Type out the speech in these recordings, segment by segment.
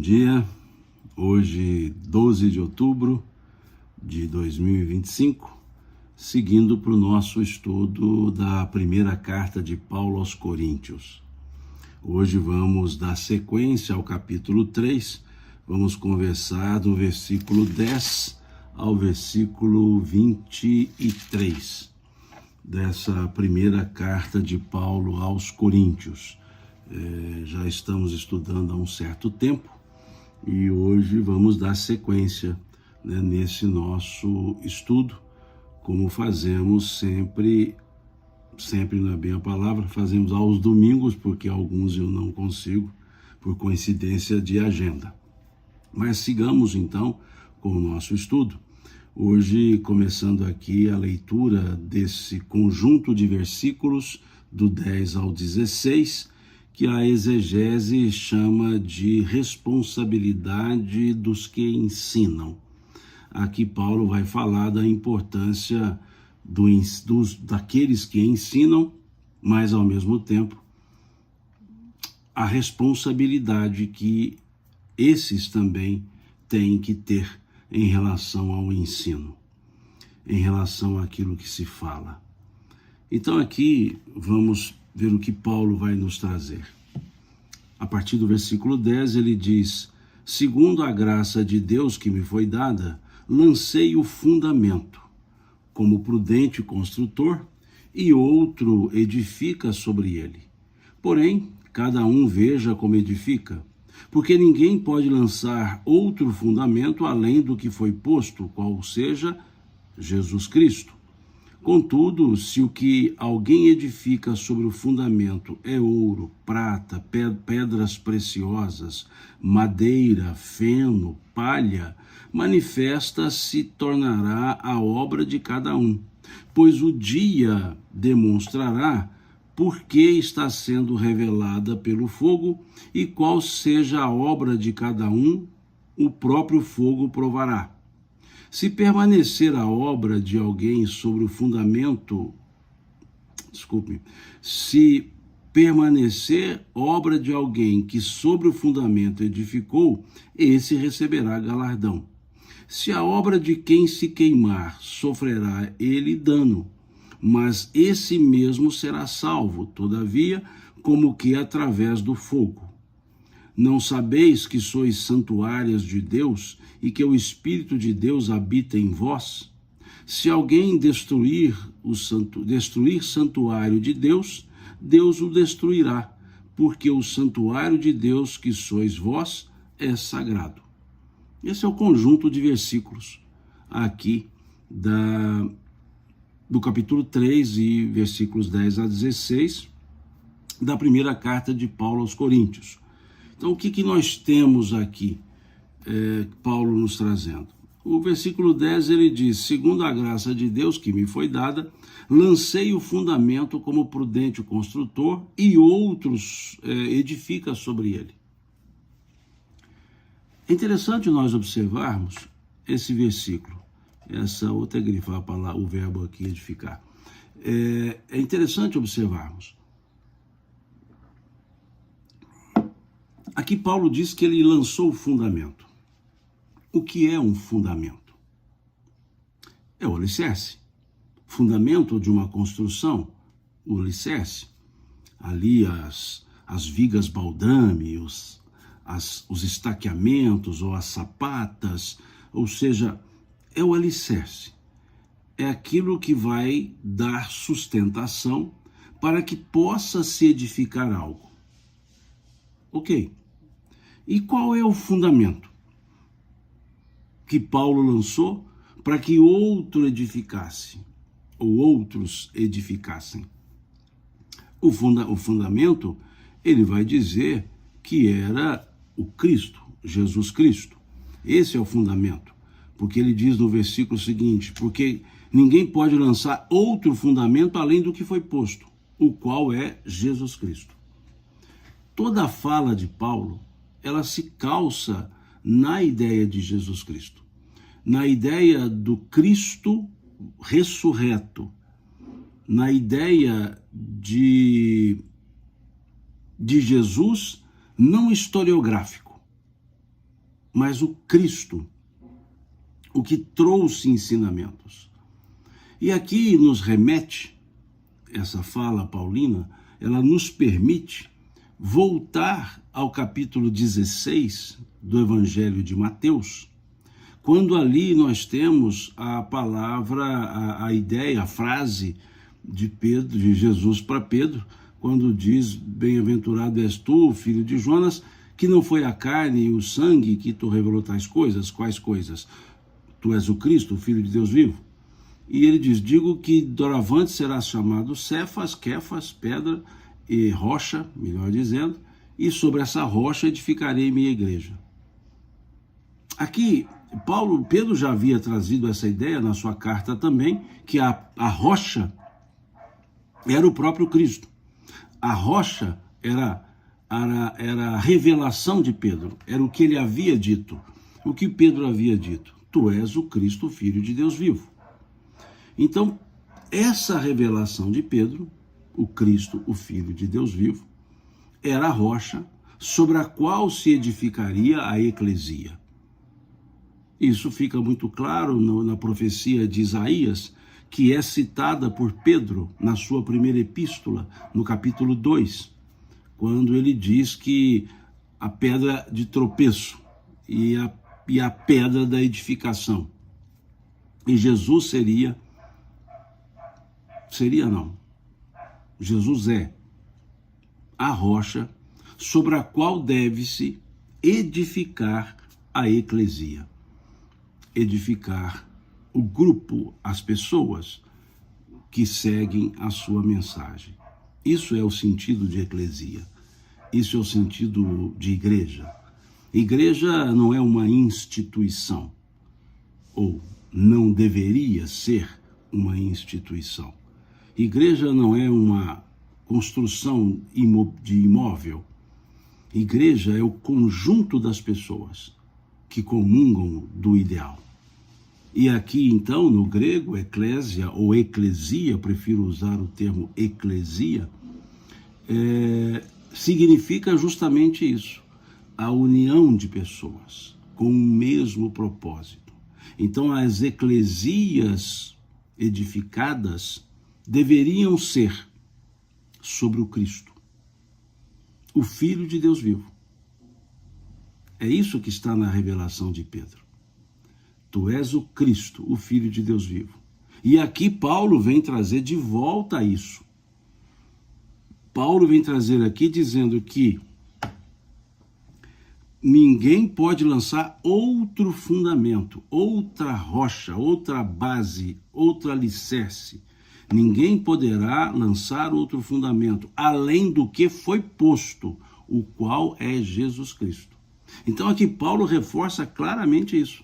dia. Hoje, 12 de outubro de 2025, seguindo para o nosso estudo da primeira carta de Paulo aos Coríntios. Hoje vamos dar sequência ao capítulo 3, vamos conversar do versículo 10 ao versículo 23, dessa primeira carta de Paulo aos Coríntios. Já estamos estudando há um certo tempo e hoje vamos dar sequência, nesse nosso estudo, como fazemos sempre não é bem a palavra, fazemos aos domingos, porque alguns eu não consigo, por coincidência de agenda. Mas sigamos então com o nosso estudo. Hoje, começando aqui a leitura desse conjunto de versículos do 10 ao 16, que a exegese chama de responsabilidade dos que ensinam. Aqui Paulo vai falar da importância daqueles que ensinam, mas ao mesmo tempo a responsabilidade que esses também têm que ter em relação ao ensino, em relação àquilo que se fala. Então aqui vamos ver o que Paulo vai nos trazer. A partir do versículo 10 ele diz: segundo a graça de Deus que me foi dada, lancei o fundamento, como prudente construtor, e outro edifica sobre ele. Porém, cada um veja como edifica, porque ninguém pode lançar outro fundamento além do que foi posto, qual seja Jesus Cristo. Contudo, se o que alguém edifica sobre o fundamento é ouro, prata, pedras preciosas, madeira, feno, palha, manifesta se tornará a obra de cada um, pois o dia demonstrará por que está sendo revelada pelo fogo, e qual seja a obra de cada um, o próprio fogo provará. Se permanecer a obra de alguém sobre o fundamento, se permanecer obra de alguém que sobre o fundamento edificou, esse receberá galardão. Se a obra de quem se queimar, sofrerá ele dano, mas esse mesmo será salvo, todavia, como que através do fogo. Não sabeis que sois santuários de Deus e que o Espírito de Deus habita em vós? Se alguém destruir santuário de Deus, Deus o destruirá, porque o santuário de Deus que sois vós é sagrado. Esse é o conjunto de versículos aqui do capítulo 3 e versículos 10 a 16 da primeira carta de Paulo aos Coríntios. Então, o que nós temos aqui, Paulo nos trazendo? O versículo 10, ele diz: segundo a graça de Deus que me foi dada, lancei o fundamento como prudente construtor, e outros edifica sobre ele. É interessante nós observarmos esse versículo, essa outra grifa, o verbo aqui, edificar. É interessante observarmos. Aqui Paulo diz que ele lançou o fundamento. O que é um fundamento? É o alicerce. Fundamento de uma construção, o alicerce. Ali as vigas baldrame, os estaqueamentos ou as sapatas, ou seja, é o alicerce. É aquilo que vai dar sustentação para que possa se edificar algo. Ok. E qual é o fundamento que Paulo lançou para que outro edificasse, ou outros edificassem? O fundamento, ele vai dizer que era o Cristo, Jesus Cristo. Esse é o fundamento, porque ele diz no versículo seguinte: porque ninguém pode lançar outro fundamento além do que foi posto, o qual é Jesus Cristo. Toda a fala de Paulo, ela se calça na ideia de Jesus Cristo, na ideia do Cristo ressurreto, na ideia de Jesus não historiográfico, mas o Cristo, o que trouxe ensinamentos. E aqui nos remete, essa fala paulina, ela nos permite voltar ao capítulo 16 do Evangelho de Mateus, quando ali nós temos a palavra, a ideia, a frase de Pedro, de Jesus para Pedro, quando diz: bem-aventurado és tu, filho de Jonas, que não foi a carne e o sangue que tu revelou tais coisas. Quais coisas? Tu és o Cristo, o Filho de Deus vivo. E ele diz: digo que doravante serás chamado Cefas, Kefas, pedra e rocha, melhor dizendo, e sobre essa rocha edificarei minha igreja. Aqui, Pedro já havia trazido essa ideia na sua carta também, que a rocha era o próprio Cristo. A rocha era a revelação de Pedro, era o que ele havia dito. O que Pedro havia dito: tu és o Cristo, o Filho de Deus vivo. Então, essa revelação de Pedro, o Cristo, o Filho de Deus vivo, era a rocha sobre a qual se edificaria a eclesia. Isso fica muito claro na profecia de Isaías, que é citada por Pedro na sua primeira epístola, no capítulo 2, quando ele diz que a pedra de tropeço e a pedra da edificação. E Jesus Jesus é a rocha sobre a qual deve-se edificar a eclesia. Edificar o grupo, as pessoas que seguem a sua mensagem. Isso é o sentido de eclesia. Isso é o sentido de igreja. Igreja não é uma instituição, ou não deveria ser uma instituição. Igreja não é uma construção de imóvel. Igreja é o conjunto das pessoas que comungam do ideal. E aqui, então, no grego, eclésia ou eclesia, prefiro usar o termo eclesia, significa justamente isso, a união de pessoas com o mesmo propósito. Então, as eclesias edificadas deveriam ser sobre o Cristo, o Filho de Deus vivo. É isso que está na revelação de Pedro. Tu és o Cristo, o Filho de Deus vivo. E aqui Paulo vem trazer de volta isso. Paulo vem trazer aqui dizendo que ninguém pode lançar outro fundamento, outra rocha, outra base, outro alicerce. Ninguém poderá lançar outro fundamento, além do que foi posto, o qual é Jesus Cristo. Então aqui Paulo reforça claramente isso,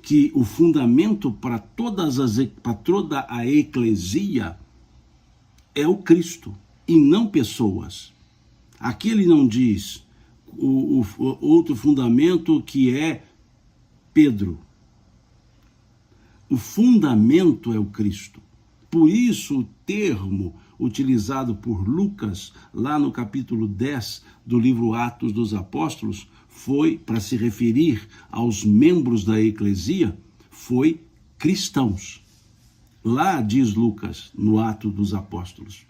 que o fundamento para toda a eclesia é o Cristo, e não pessoas. Aqui ele não diz o outro fundamento que é Pedro. O fundamento é o Cristo. Por isso o termo utilizado por Lucas, lá no capítulo 10 do livro Atos dos Apóstolos, foi, para se referir aos membros da eclesia, foi cristãos. Lá diz Lucas, no Atos dos Apóstolos,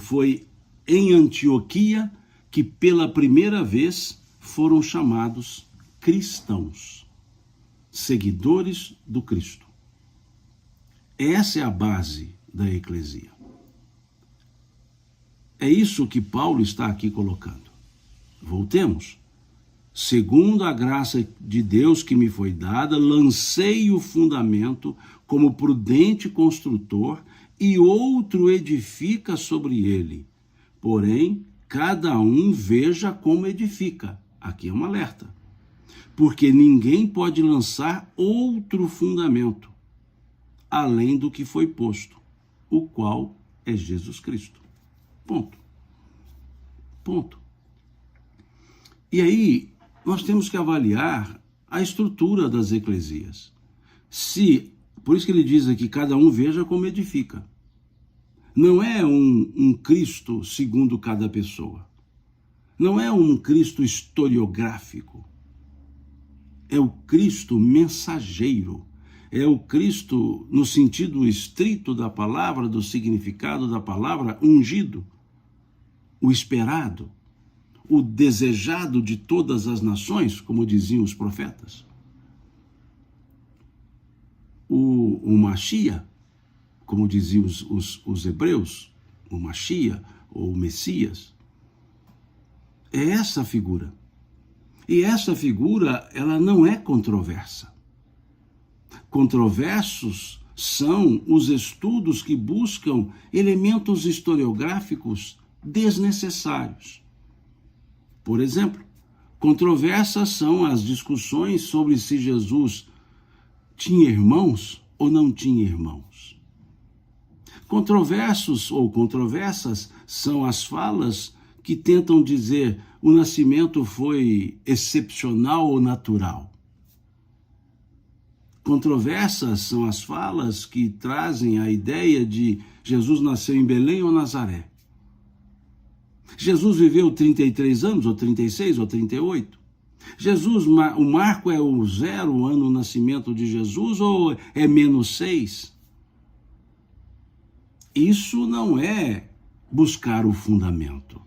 foi em Antioquia que pela primeira vez foram chamados cristãos, seguidores do Cristo. Essa é a base da eclesia. É isso que Paulo está aqui colocando. Voltemos. Segundo a graça de Deus que me foi dada, lancei o fundamento como prudente construtor, e outro edifica sobre ele. Porém, cada um veja como edifica. Aqui é um alerta. Porque ninguém pode lançar outro fundamento, além do que foi posto, o qual é Jesus Cristo. Ponto. Ponto. E aí, nós temos que avaliar a estrutura das eclesias. Por isso que ele diz aqui, cada um veja como edifica. Não é um Cristo segundo cada pessoa. Não é um Cristo historiográfico. é o Cristo mensageiro. É o Cristo, no sentido estrito da palavra, do significado da palavra, ungido, o esperado, o desejado de todas as nações, como diziam os profetas. O Machia, como diziam os hebreus, o Machia ou o Messias, é essa figura. E essa figura, ela não é controversa. Controversos são os estudos que buscam elementos historiográficos desnecessários. Por exemplo, controversas são as discussões sobre se Jesus tinha irmãos ou não tinha irmãos. Controversos ou controversas são as falas que tentam dizer o nascimento foi excepcional ou natural. Controversas são as falas que trazem a ideia de Jesus nasceu em Belém ou Nazaré. Jesus viveu 33 anos, ou 36, ou 38. Jesus, o marco é o 0, o ano do nascimento de Jesus, ou é -6? Isso não é buscar o fundamento.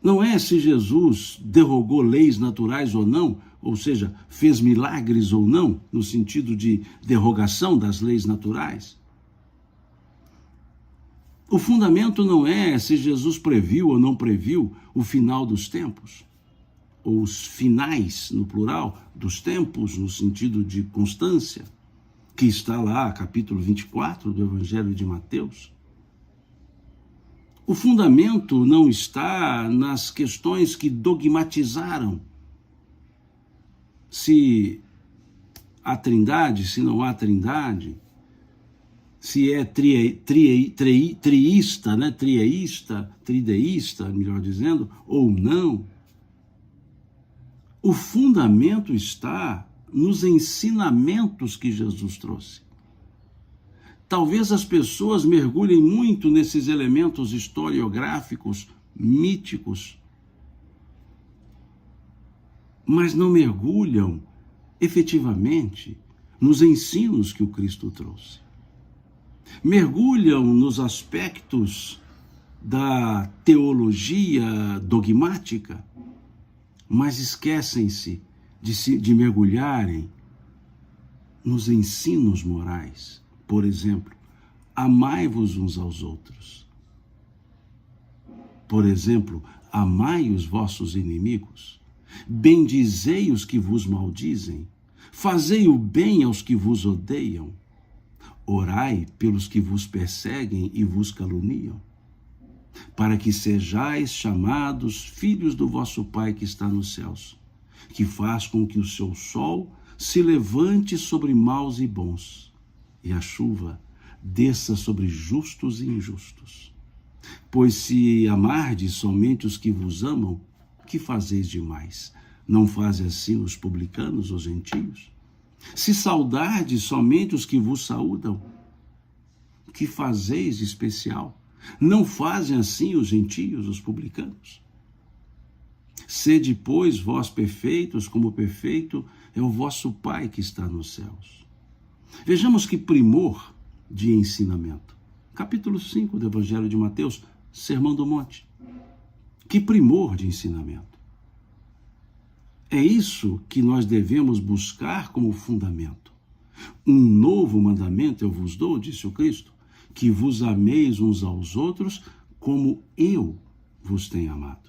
Não é se Jesus derrogou leis naturais ou não, ou seja, fez milagres ou não, no sentido de derrogação das leis naturais. O fundamento não é se Jesus previu ou não previu o final dos tempos, ou os finais, no plural, dos tempos, no sentido de constância, que está lá, capítulo 24 do Evangelho de Mateus. O fundamento não está nas questões que dogmatizaram se há trindade, se não há trindade, se é trieísta, né? Trideísta, melhor dizendo, ou não. O fundamento está nos ensinamentos que Jesus trouxe. Talvez as pessoas mergulhem muito nesses elementos historiográficos, míticos, mas não mergulham efetivamente nos ensinos que o Cristo trouxe. Mergulham nos aspectos da teologia dogmática, mas esquecem-se de mergulharem nos ensinos morais. Por exemplo, amai-vos uns aos outros. Por exemplo, amai os vossos inimigos, bendizei os que vos maldizem, fazei o bem aos que vos odeiam, orai pelos que vos perseguem e vos caluniam, para que sejais chamados filhos do vosso Pai que está nos céus, que faz com que o seu sol se levante sobre maus e bons, e a chuva desça sobre justos e injustos. Pois se amardes somente os que vos amam, que fazeis demais? Não fazem assim os publicanos, os gentios? Se saudardes somente os que vos saúdam, que fazeis de especial? Não fazem assim os gentios, os publicanos? Sede, pois, vós perfeitos, como perfeito é o vosso Pai que está nos céus. Vejamos que primor de ensinamento. Capítulo 5 do Evangelho de Mateus, Sermão do Monte. Que primor de ensinamento. É isso que nós devemos buscar como fundamento. Um novo mandamento eu vos dou, disse o Cristo, que vos ameis uns aos outros como eu vos tenho amado.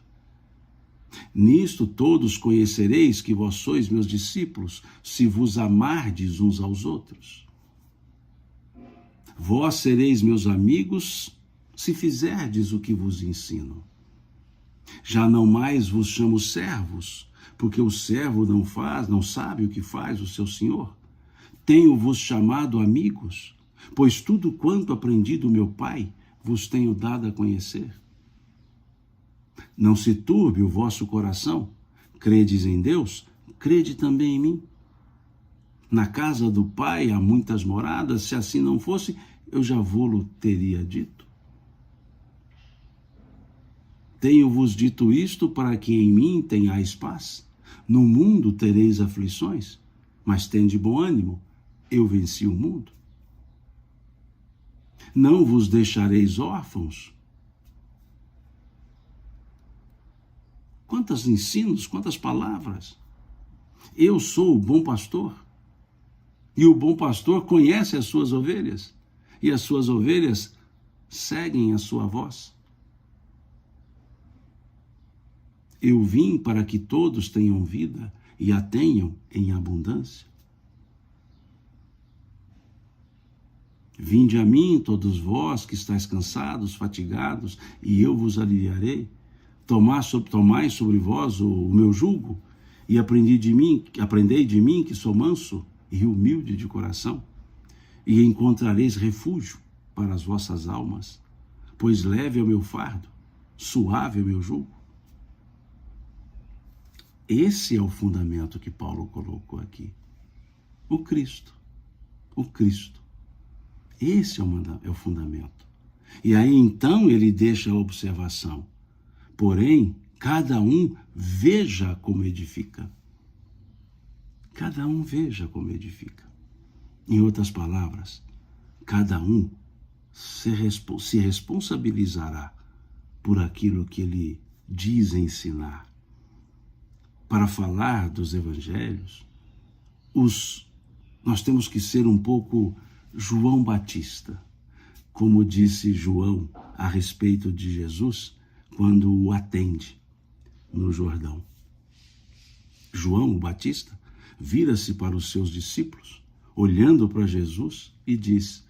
Nisto todos conhecereis que vós sois meus discípulos, se vos amardes uns aos outros. Vós sereis meus amigos, se fizerdes o que vos ensino. Já não mais vos chamo servos, porque o servo não sabe o que faz o seu senhor. Tenho-vos chamado amigos, pois tudo quanto aprendi do meu Pai vos tenho dado a conhecer. Não se turbe o vosso coração. Credes em Deus, crede também em mim. Na casa do Pai há muitas moradas, se assim não fosse, eu já vô-lo teria dito. Tenho-vos dito isto para que em mim tenhais paz. No mundo tereis aflições, mas tende bom ânimo, eu venci o mundo. Não vos deixareis órfãos. Quantos ensinos, quantas palavras. Eu sou o bom pastor. E o bom pastor conhece as suas ovelhas. E as suas ovelhas seguem a sua voz. Eu vim para que todos tenham vida e a tenham em abundância. Vinde a mim, todos vós que estáis cansados, fatigados, e eu vos aliviarei. Tomai sobre vós o meu jugo, e aprendei de mim, que sou manso e humilde de coração, e encontrareis refúgio para as vossas almas, pois leve é o meu fardo, suave é o meu jugo. Esse é o fundamento que Paulo colocou aqui. O Cristo. O Cristo. Esse é o fundamento. E aí então ele deixa a observação. Porém, cada um veja como edifica. Cada um veja como edifica. Em outras palavras, cada um se responsabilizará por aquilo que ele diz ensinar. Para falar dos evangelhos, nós temos que ser um pouco João Batista, como disse João a respeito de Jesus quando o atende no Jordão. João, o Batista, vira-se para os seus discípulos, olhando para Jesus e diz: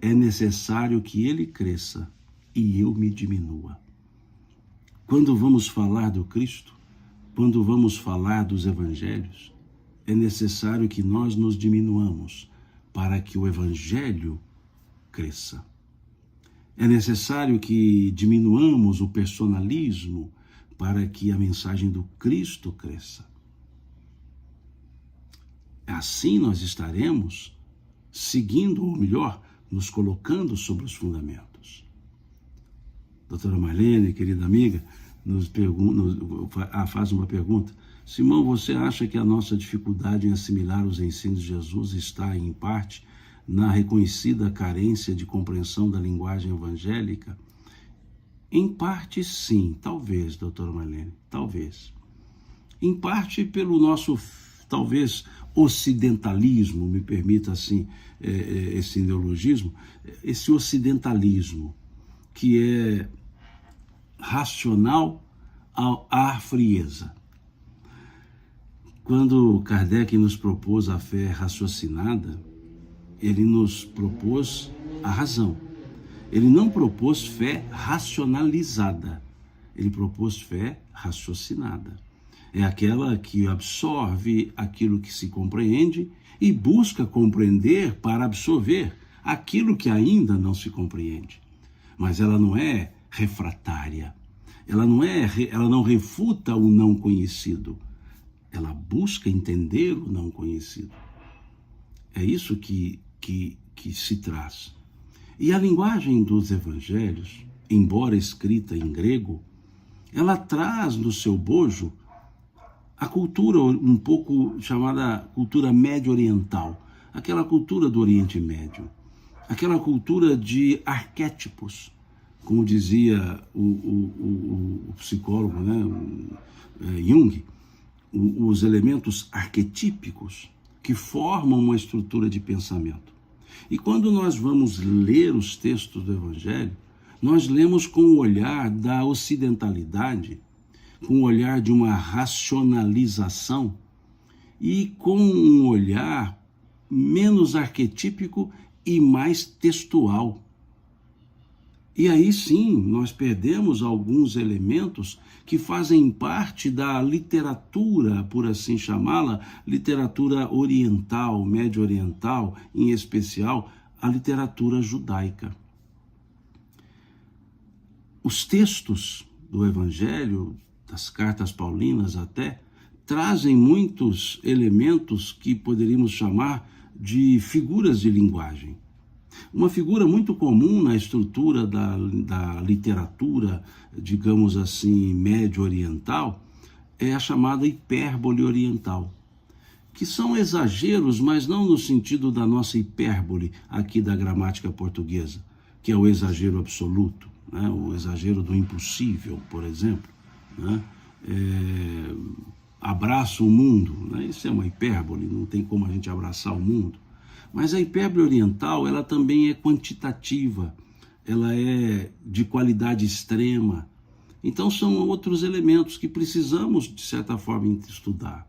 é necessário que ele cresça e eu me diminua. Quando vamos falar do Cristo, quando vamos falar dos evangelhos, é necessário que nós nos diminuamos para que o evangelho cresça. É necessário que diminuamos o personalismo para que a mensagem do Cristo cresça. Assim nós estaremos seguindo, ou melhor, nos colocando sobre os fundamentos. Doutora Marlene, querida amiga, faz uma pergunta. Simão, você acha que a nossa dificuldade em assimilar os ensinos de Jesus está, em parte, na reconhecida carência de compreensão da linguagem evangélica? Em parte, sim. Talvez, doutora Marlene, talvez. Em parte, pelo nosso, talvez, ocidentalismo, me permita assim, esse neologismo, esse ocidentalismo, que é racional à frieza. Quando Kardec nos propôs a fé raciocinada, ele nos propôs a razão. Ele não propôs fé racionalizada, ele propôs fé raciocinada. É aquela que absorve aquilo que se compreende e busca compreender para absorver aquilo que ainda não se compreende. Mas ela não é refratária, ela não refuta o não conhecido, ela busca entender o não conhecido. É isso que se traz. E a linguagem dos evangelhos, embora escrita em grego, ela traz no seu bojo a cultura um pouco chamada cultura médio-oriental, aquela cultura do Oriente Médio, aquela cultura de arquétipos, como dizia o psicólogo, Jung, os elementos arquetípicos que formam uma estrutura de pensamento. E quando nós vamos ler os textos do Evangelho, nós lemos com o olhar da ocidentalidade, com o olhar de uma racionalização e com um olhar menos arquetípico e mais textual. E aí sim, nós perdemos alguns elementos que fazem parte da literatura, por assim chamá-la, literatura oriental, médio-oriental, em especial a literatura judaica. Os textos do Evangelho, das cartas paulinas até, trazem muitos elementos que poderíamos chamar de figuras de linguagem. Uma figura muito comum na estrutura da literatura, digamos assim, médio-oriental, é a chamada hipérbole oriental, que são exageros, mas não no sentido da nossa hipérbole aqui da gramática portuguesa, que é o exagero absoluto, né? O exagero do impossível, por exemplo, né? Abraço o mundo, né? Isso é uma hipérbole, não tem como a gente abraçar o mundo. Mas a hipérbole oriental, ela também é quantitativa, ela é de qualidade extrema. Então são outros elementos que precisamos, de certa forma, estudar.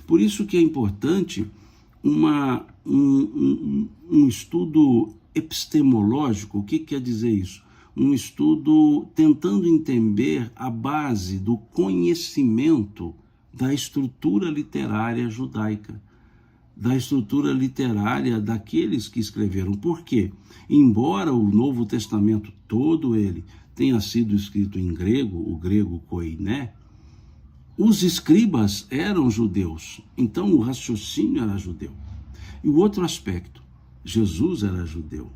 Por isso que é importante um estudo epistemológico. O que quer dizer isso? Um estudo tentando entender a base do conhecimento da estrutura literária judaica, da estrutura literária daqueles que escreveram. Por quê? Embora o Novo Testamento, todo ele, tenha sido escrito em grego, o grego koiné, os escribas eram judeus, então o raciocínio era judeu. E o outro aspecto, Jesus era judeu.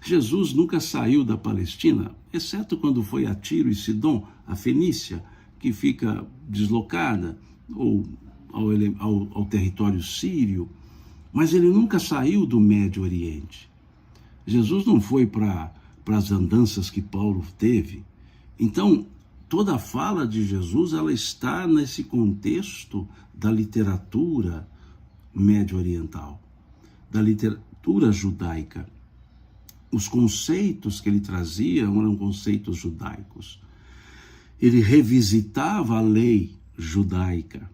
Jesus nunca saiu da Palestina, exceto quando foi a Tiro e Sidom, a Fenícia, que fica deslocada, ou ao território sírio, mas ele nunca saiu do Médio Oriente. Jesus não foi para as andanças que Paulo teve. Então, toda a fala de Jesus, ela está nesse contexto da literatura médio-oriental, da literatura judaica. Os conceitos que ele trazia eram conceitos judaicos. Ele revisitava a lei judaica.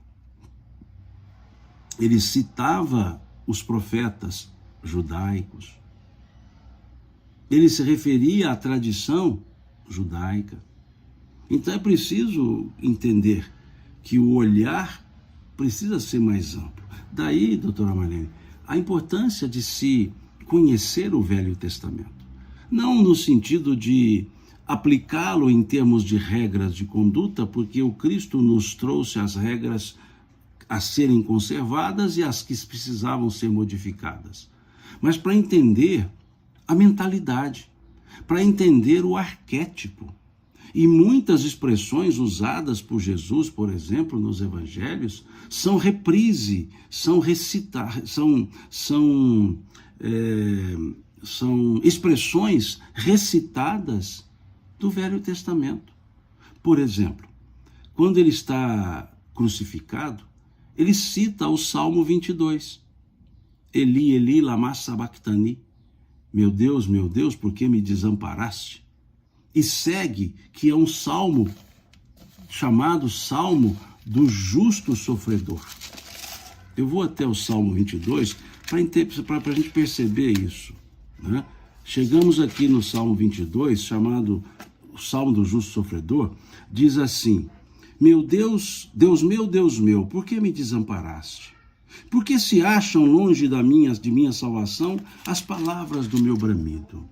Ele citava os profetas judaicos. Ele se referia à tradição judaica. Então é preciso entender que o olhar precisa ser mais amplo. Daí, doutora Marlene, a importância de se conhecer o Velho Testamento. Não no sentido de aplicá-lo em termos de regras de conduta, porque o Cristo nos trouxe as regras a serem conservadas e as que precisavam ser modificadas. Mas para entender a mentalidade, para entender o arquétipo. E muitas expressões usadas por Jesus, por exemplo, nos evangelhos, são reprise, são expressões recitadas do Velho Testamento. Por exemplo, quando ele está crucificado, ele cita o Salmo 22. Eli, Eli, lama sabachthani. Meu Deus, por que me desamparaste? E segue, que é um salmo chamado Salmo do Justo Sofredor. Eu vou até o Salmo 22 para a gente perceber isso, né? Chegamos aqui no Salmo 22, chamado o Salmo do Justo Sofredor, diz assim: meu Deus, Deus meu, por que me desamparaste? Por que se acham longe de minha salvação as palavras do meu bramido?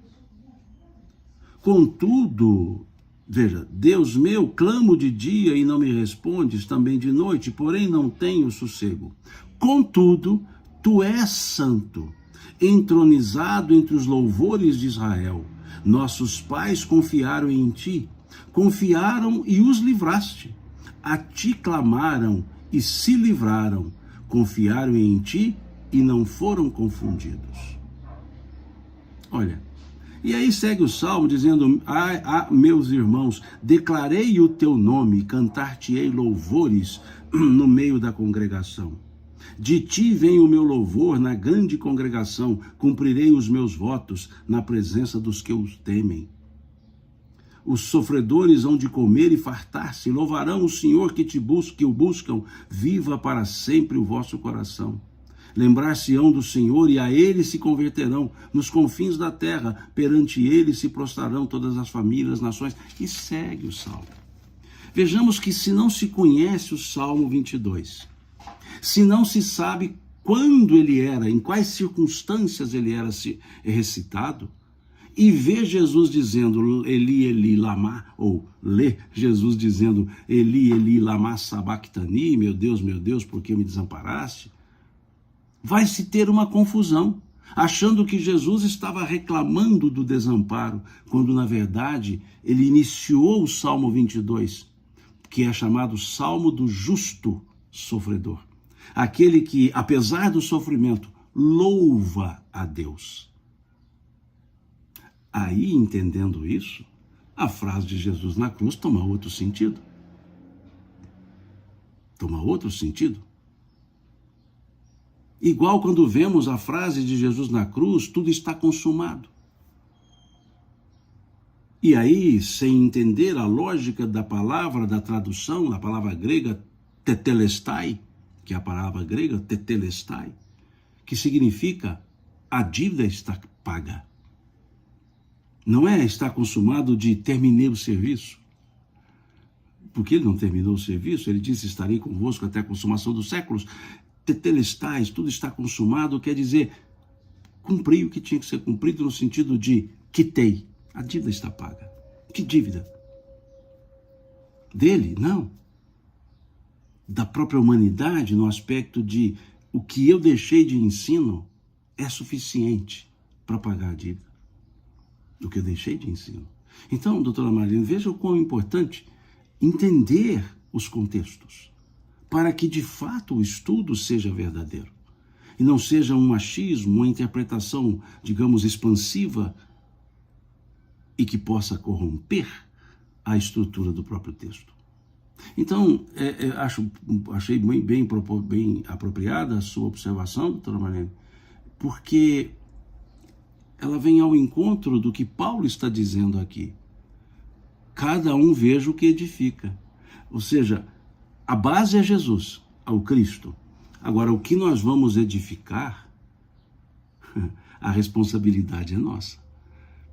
Contudo, veja, Deus meu, clamo de dia e não me respondes, também de noite, porém não tenho sossego. Contudo, tu és santo, entronizado entre os louvores de Israel. Nossos pais confiaram em ti, confiaram e os livraste. A ti clamaram e se livraram, confiaram em ti e não foram confundidos. Olha, e aí segue o salmo dizendo: meus irmãos, declarei o teu nome, cantar-te-ei louvores no meio da congregação. De ti vem o meu louvor na grande congregação, cumprirei os meus votos na presença dos que os temem. Os sofredores hão de comer e fartar-se, louvarão o Senhor que o buscam, viva para sempre o vosso coração. Lembrar-se-ão do Senhor e a ele se converterão, nos confins da terra, perante ele se prostrarão todas as famílias, nações. E segue o Salmo. Vejamos que se não se conhece o Salmo 22, se não se sabe quando ele era, em quais circunstâncias ele era recitado, e vê Jesus dizendo Eli, Eli, lama, ou lê Jesus dizendo Eli, Eli, lama sabachthani, meu Deus, por que me desamparaste? Vai se ter uma confusão, achando que Jesus estava reclamando do desamparo, quando na verdade ele iniciou o Salmo 22, que é chamado Salmo do Justo Sofredor. Aquele que, apesar do sofrimento, louva a Deus. Aí, entendendo isso, a frase de Jesus na cruz toma outro sentido. Toma outro sentido. Igual quando vemos a frase de Jesus na cruz, tudo está consumado. E aí, sem entender a lógica da palavra, da tradução, a palavra grega tetelestai, que é a palavra grega tetelestai, que significa a dívida está paga. Não é está consumado de terminei o serviço. Porque ele não terminou o serviço, ele disse, estarei convosco até a consumação dos séculos. Tetelestais, tudo está consumado, quer dizer, cumpri o que tinha que ser cumprido no sentido de quitei, a dívida está paga. Que dívida? Dele? Não. Da própria humanidade, no aspecto de o que eu deixei de ensino é suficiente para pagar a dívida. O que eu deixei de ensino. Então, doutora Marlene, veja o quão importante entender os contextos, para que de fato o estudo seja verdadeiro e não seja um achismo, uma interpretação, digamos, expansiva e que possa corromper a estrutura do próprio texto. Então, achei bem apropriada a sua observação, doutora Marlene, porque ela vem ao encontro do que Paulo está dizendo aqui. Cada um veja o que edifica. Ou seja, a base é Jesus, o Cristo. Agora, o que nós vamos edificar, a responsabilidade é nossa.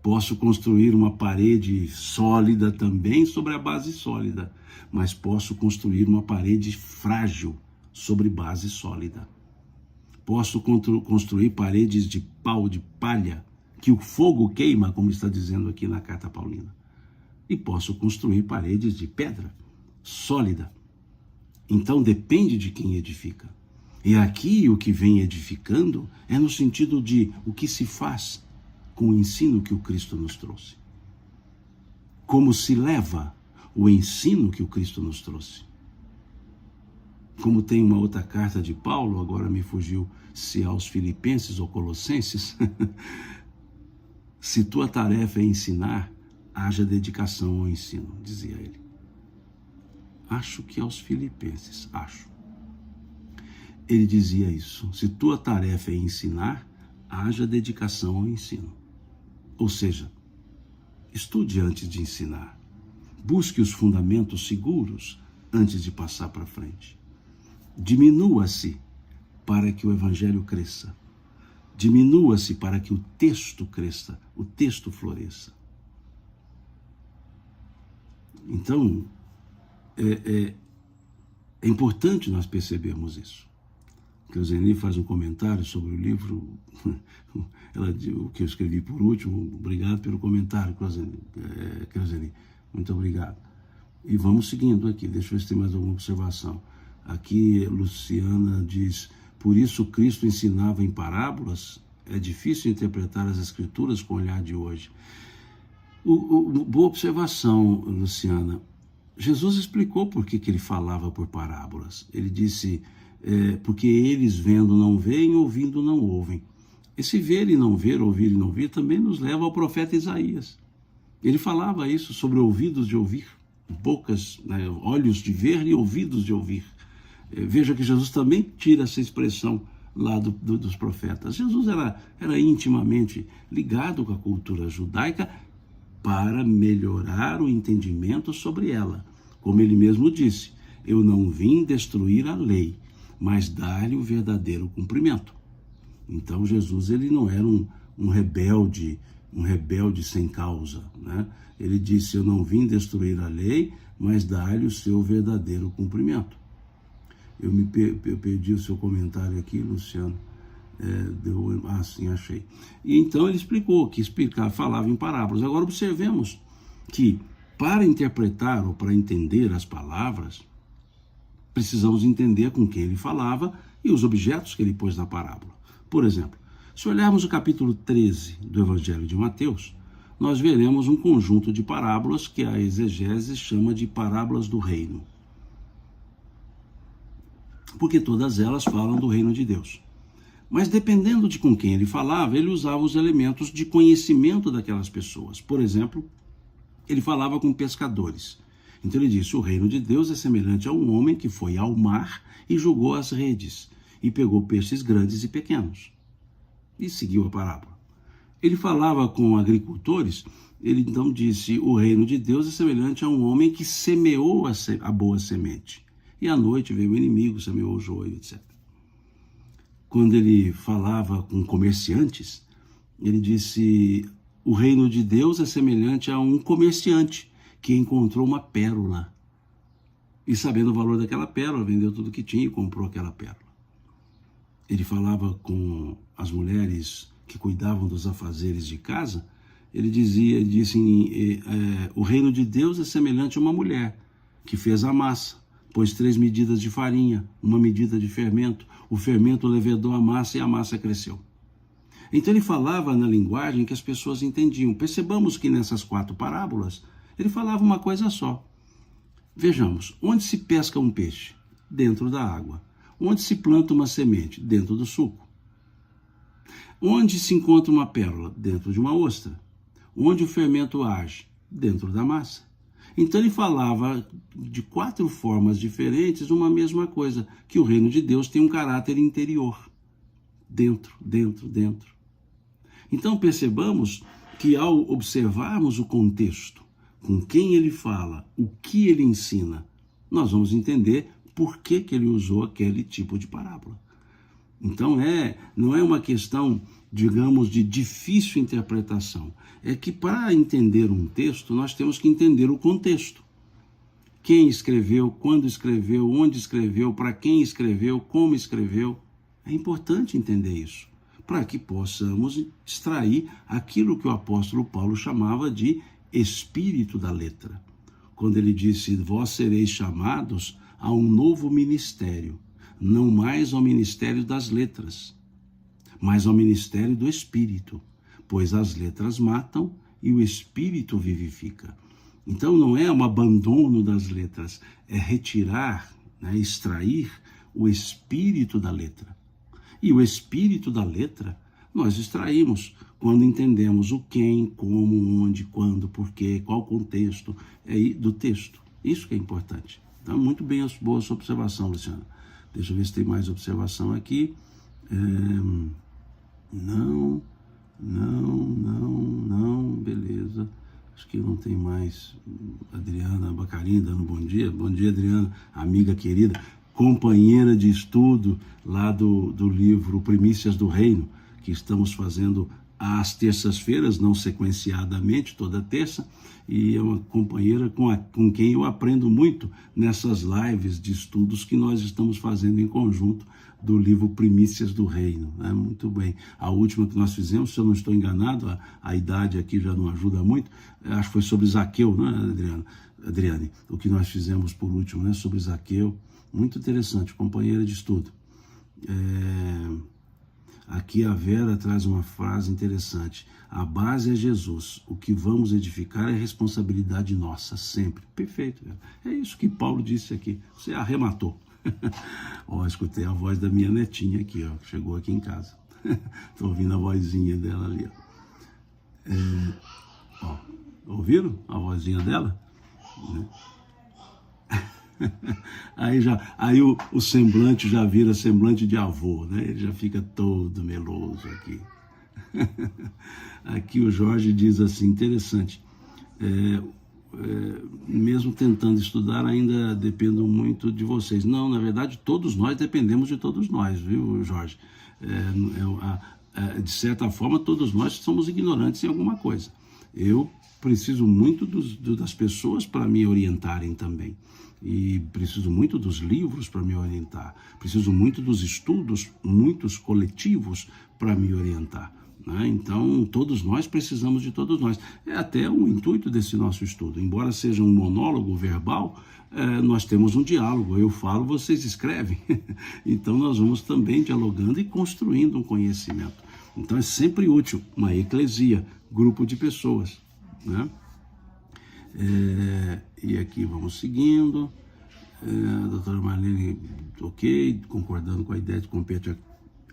Posso construir uma parede sólida também sobre a base sólida, mas posso construir uma parede frágil sobre base sólida. Posso construir paredes de pau, de palha, que o fogo queima, como está dizendo aqui na carta paulina. E posso construir paredes de pedra sólida. Então depende de quem edifica. E aqui o que vem edificando é no sentido de o que se faz com o ensino que o Cristo nos trouxe. Como se leva o ensino que o Cristo nos trouxe. Como tem uma outra carta de Paulo, agora me fugiu se aos Filipenses ou Colossenses, se tua tarefa é ensinar, haja dedicação ao ensino, dizia ele. Acho que aos Filipenses, acho. Ele dizia isso, se tua tarefa é ensinar, haja dedicação ao ensino. Ou seja, estude antes de ensinar. Busque os fundamentos seguros antes de passar para frente. Diminua-se para que o evangelho cresça. Diminua-se para que o texto cresça, o texto floresça. Então, é importante nós percebermos isso. Cleuzeni faz um comentário sobre o livro, o que eu escrevi por último. Obrigado pelo comentário, Cleuzeni. Muito obrigado. E vamos seguindo aqui, deixa eu ver se tem mais alguma observação. Aqui, Luciana diz, por isso Cristo ensinava em parábolas, é difícil interpretar as escrituras com o olhar de hoje. Boa observação, Luciana. Jesus explicou por que ele falava por parábolas. Ele disse, porque eles vendo não veem, ouvindo não ouvem. Esse ver e não ver, ouvir e não ouvir, também nos leva ao profeta Isaías. Ele falava isso sobre ouvidos de ouvir, bocas, né, olhos de ver e ouvidos de ouvir. Veja que Jesus também tira essa expressão lá dos profetas. Jesus era intimamente ligado com a cultura judaica para melhorar o entendimento sobre ela. Como ele mesmo disse, eu não vim destruir a lei, mas dar-lhe o verdadeiro cumprimento. Então Jesus ele não era um rebelde sem causa, né? Ele disse, eu não vim destruir a lei, mas dar-lhe o seu verdadeiro cumprimento. Eu perdi o seu comentário aqui, Luciano. Sim, achei. E então ele explicou que falava em parábolas. Agora observemos que para interpretar ou para entender as palavras, precisamos entender com quem ele falava e os objetos que ele pôs na parábola. Por exemplo, Se olharmos o capítulo 13 do Evangelho de Mateus, nós veremos um conjunto de parábolas que a exegese chama de parábolas do reino. Porque todas elas falam do reino de Deus. Mas dependendo de com quem ele falava, ele usava os elementos de conhecimento daquelas pessoas. Por exemplo, ele falava com pescadores. Então ele disse: o reino de Deus é semelhante a um homem que foi ao mar e jogou as redes, e pegou peixes grandes e pequenos. E seguiu a parábola. Ele falava com agricultores, ele então disse: o reino de Deus é semelhante a um homem que semeou a boa semente. E à noite veio o inimigo, semeou o joio, etc. Quando ele falava com comerciantes, ele disse: o reino de Deus é semelhante a um comerciante que encontrou uma pérola. E sabendo o valor daquela pérola, vendeu tudo que tinha e comprou aquela pérola. Ele falava com as mulheres que cuidavam dos afazeres de casa, ele disse: o reino de Deus é semelhante a uma mulher que fez a massa, pôs 3 medidas de farinha, 1 medida de fermento, o fermento levedou a massa e a massa cresceu. Então ele falava na linguagem que as pessoas entendiam. Percebamos que nessas 4 parábolas, ele falava uma coisa só. Vejamos, onde se pesca um peixe? Dentro da água. Onde se planta uma semente? Dentro do suco. Onde se encontra uma pérola? Dentro de uma ostra. Onde o fermento age? Dentro da massa. Então ele falava de 4 formas diferentes uma mesma coisa, que o reino de Deus tem um caráter interior. Dentro, dentro, dentro. Então percebamos que ao observarmos o contexto, com quem ele fala, o que ele ensina, nós vamos entender por que ele usou aquele tipo de parábola. Então não é uma questão, digamos, de difícil interpretação. É que para entender um texto, nós temos que entender o contexto. Quem escreveu, quando escreveu, onde escreveu, para quem escreveu, como escreveu. É importante entender isso, para que possamos extrair aquilo que o apóstolo Paulo chamava de espírito da letra. Quando ele disse: vós sereis chamados a um novo ministério, não mais ao ministério das letras, mas ao ministério do Espírito, pois as letras matam e o Espírito vivifica. Então não é um abandono das letras, é retirar, extrair o espírito da letra. E o espírito da letra nós extraímos quando entendemos o quem, como, onde, quando, porquê, qual o contexto do texto. Isso que é importante. Então, muito bem, boa sua observação, Luciana. Deixa eu ver se tem mais observação aqui. Não, beleza. Acho que não tem mais. Adriana Bacarim dando bom dia. Bom dia, Adriana, amiga querida, companheira de estudo lá do livro Primícias do Reino, que estamos fazendo às terças-feiras, não sequenciadamente, toda terça, e é uma companheira com quem eu aprendo muito nessas lives de estudos que nós estamos fazendo em conjunto do livro Primícias do Reino. Muito bem. A última que nós fizemos, se eu não estou enganado, a idade aqui já não ajuda muito, acho que foi sobre Zaqueu, não é, Adriane? O que nós fizemos por último, sobre Zaqueu. Muito interessante, companheira de estudo. Aqui a Vera traz uma frase interessante: a base é Jesus, o que vamos edificar é responsabilidade nossa, sempre. Perfeito, Vera. É isso que Paulo disse aqui, você arrematou. Escutei a voz da minha netinha aqui, chegou aqui em casa. Estou ouvindo a vozinha dela ali. Ouviram a vozinha dela? Aí o semblante já vira semblante de avô, ele já fica todo meloso aqui. Aqui o Jorge diz assim, interessante, mesmo tentando estudar, ainda dependo muito de vocês. Não, na verdade, todos nós dependemos de todos nós, viu, Jorge? De certa forma, todos nós somos ignorantes em alguma coisa. Eu preciso muito das pessoas para me orientarem também. E preciso muito dos livros para me orientar. Preciso muito dos estudos, muitos coletivos para me orientar. Então, todos nós precisamos de todos nós. É até o intuito desse nosso estudo. Embora seja um monólogo verbal, nós temos um diálogo. Eu falo, vocês escrevem. Então, nós vamos também dialogando e construindo um conhecimento. Então é sempre útil uma eclesia, grupo de pessoas, né? E aqui vamos seguindo. A doutora Marlene, ok, concordando com a ideia de compete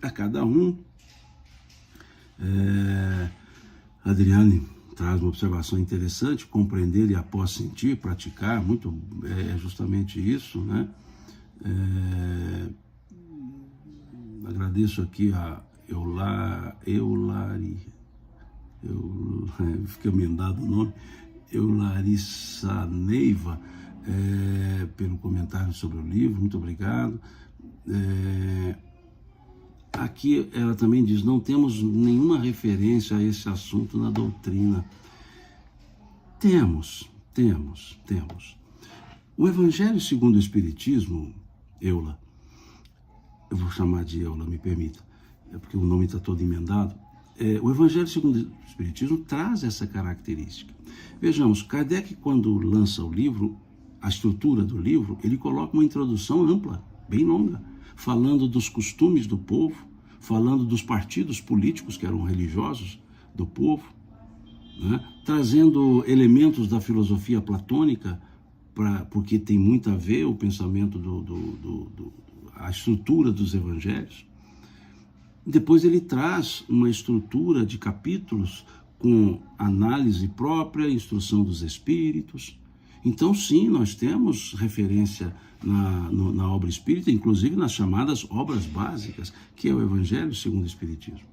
a cada um. Adriane traz uma observação interessante: compreender e após sentir, praticar, muito, é justamente isso, né? Agradeço aqui a Eulari, fica emendado o nome, Eularissa Neiva, pelo comentário sobre o livro, muito obrigado. Aqui ela também diz: não temos nenhuma referência a esse assunto na doutrina. Temos. O Evangelho segundo o Espiritismo, Eula, eu vou chamar de Eula, me permita, porque o nome está todo emendado. O Evangelho segundo o Espiritismo traz essa característica. Vejamos, Kardec, quando lança o livro, a estrutura do livro, ele coloca uma introdução ampla, bem longa, falando dos costumes do povo, falando dos partidos políticos que eram religiosos do povo, né? Trazendo elementos da filosofia platônica, porque tem muito a ver o pensamento, a estrutura dos evangelhos. Depois ele traz uma estrutura de capítulos com análise própria, instrução dos espíritos. Então, sim, nós temos referência na obra espírita, inclusive nas chamadas obras básicas, que é o Evangelho segundo o Espiritismo.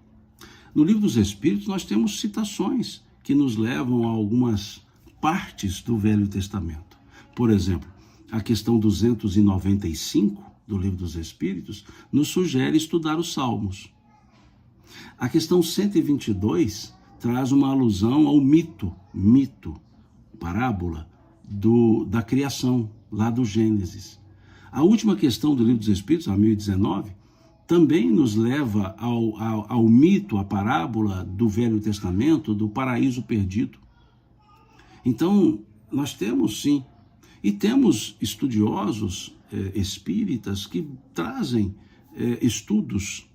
No Livro dos Espíritos, nós temos citações que nos levam a algumas partes do Velho Testamento. Por exemplo, a questão 295 do Livro dos Espíritos nos sugere estudar os Salmos. A questão 122 traz uma alusão ao mito, parábola, da criação, lá do Gênesis. A última questão do Livro dos Espíritos, a 1019, também nos leva ao mito, à parábola do Velho Testamento, do paraíso perdido. Então, nós temos sim, e temos estudiosos espíritas que trazem estudos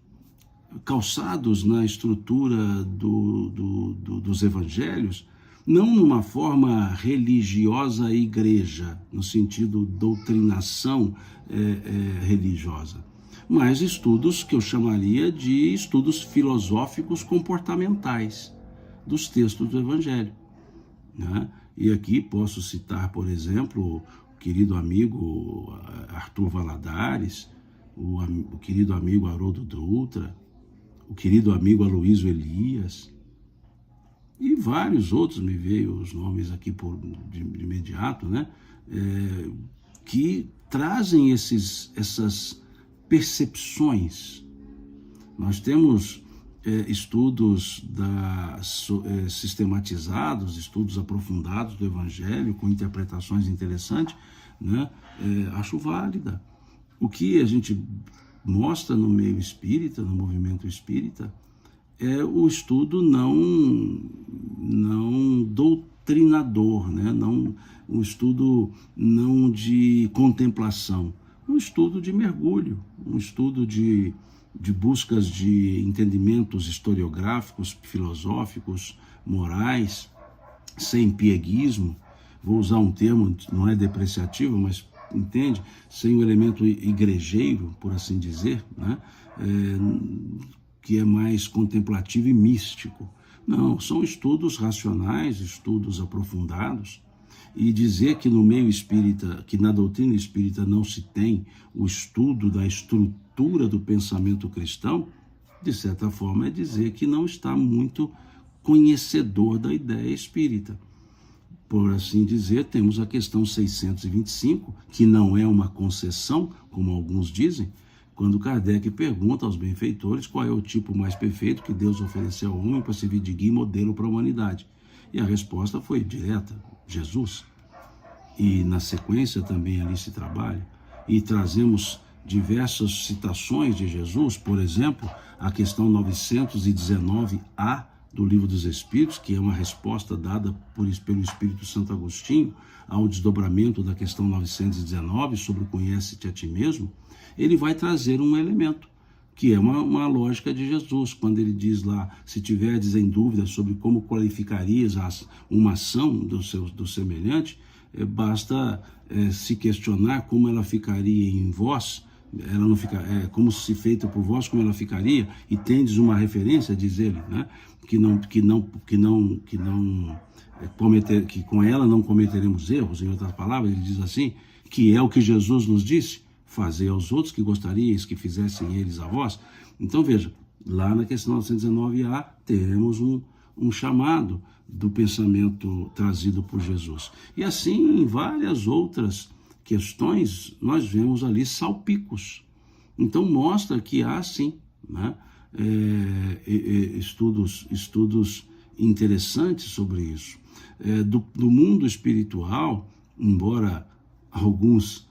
calçados na estrutura dos evangelhos, não numa forma religiosa igreja, no sentido doutrinação religiosa, mas estudos que eu chamaria de estudos filosóficos comportamentais dos textos do Evangelho, né? E aqui posso citar, por exemplo, o querido amigo Arthur Valadares, o querido amigo Haroldo Dutra, o querido amigo Aloísio Elias, e vários outros, me veio os nomes aqui de imediato, né? Que trazem essas percepções. Nós temos estudos sistematizados, estudos aprofundados do Evangelho, com interpretações interessantes, né? Acho válida. O que a gente mostra no meio espírita, no movimento espírita, é o estudo não doutrinador, né? Um estudo não de contemplação, um estudo de mergulho, um estudo de buscas de entendimentos historiográficos, filosóficos, morais, sem pieguismo. Vou usar um termo, não é depreciativo, mas entende? Sem o elemento igrejeiro, por assim dizer, né? Que é mais contemplativo e místico. Não, são estudos racionais, estudos aprofundados. E dizer que no meio espírita, que na doutrina espírita não se tem o estudo da estrutura do pensamento cristão, de certa forma é dizer que não está muito conhecedor da ideia espírita. Por assim dizer, temos a questão 625, que não é uma concessão, como alguns dizem, quando Kardec pergunta aos benfeitores qual é o tipo mais perfeito que Deus ofereceu ao homem para servir de guia e modelo para a humanidade. E a resposta foi direta: Jesus. E na sequência também ali se trabalha. E trazemos diversas citações de Jesus, por exemplo, a questão 919A do Livro dos Espíritos, que é uma resposta dada pelo Espírito Santo Agostinho ao desdobramento da questão 919 sobre o conhece-te a ti mesmo. Ele vai trazer um elemento que é uma lógica de Jesus, quando ele diz lá, se tiverdes em dúvida sobre como qualificarias uma ação do semelhante, basta se questionar como ela ficaria em vós, ela não fica, como se feita por vós, como ela ficaria, e tendes uma referência, diz ele, né? Que com ela não cometeremos erros, em outras palavras, ele diz assim, que é o que Jesus nos disse, fazer aos outros que gostaríeis que fizessem eles a vós. Então veja, lá na questão 919a temos um chamado do pensamento trazido por Jesus. E assim, em várias outras questões, nós vemos ali salpicos. Então mostra que há sim, né, estudos interessantes sobre isso. Do mundo espiritual, embora alguns